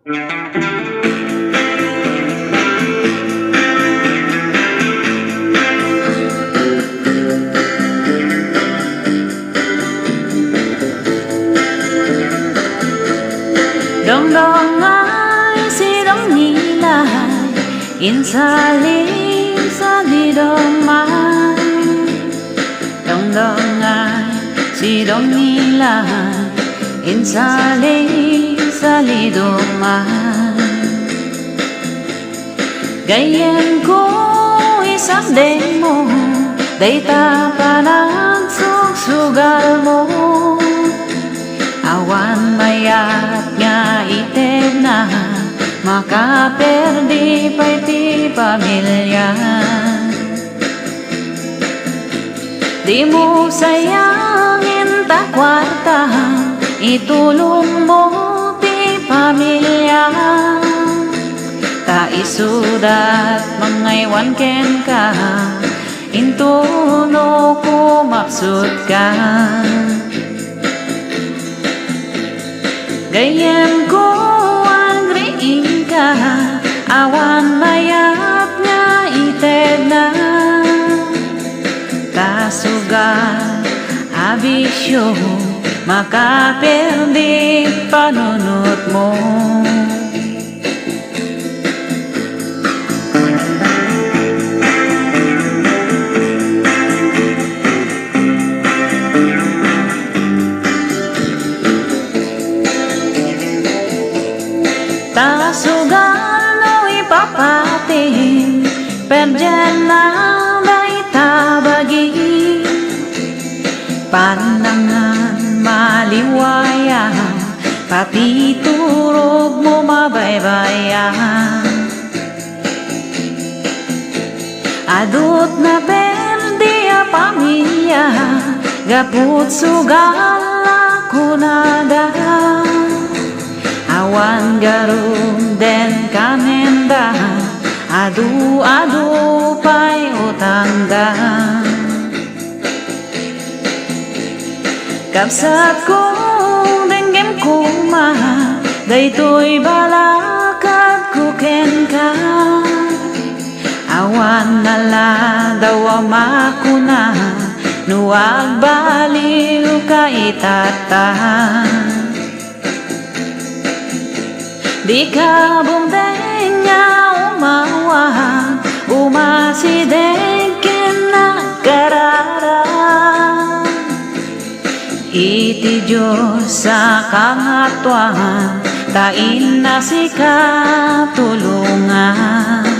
Đông đông ai si đông nhị lại insali đông mai đông đông ai si đông nhị lại insali đông mai gayen ko isang demo day ta panang sugal mo awan mayat nga item na makaperdi pa'y ti pamilya. Di mo sayangin ta kwarta, itulong mo ti pamilya. Ta isudat mangaywan ken ka, intuno ko maksud ka. Gayem ko ang riing ka, awan mayat nga ited na. Kasugal, abisyo, makaperdi panunot mo. Tasugalo ipapatin perjan na may tabagi panangan maliwaya pati turog mo mabaybayan adut na perdi a pamilya gaput sugal ako nada awan garum den kanenda adu pay utangga kapsat ko denggem kuma daytoy balakat ko ken ka awan nala daw makuna nuag baliw ka itatan di ka bumdeng nga umawag umasideng kinakarara iti Diyos sa kangatwan tain na si katulungan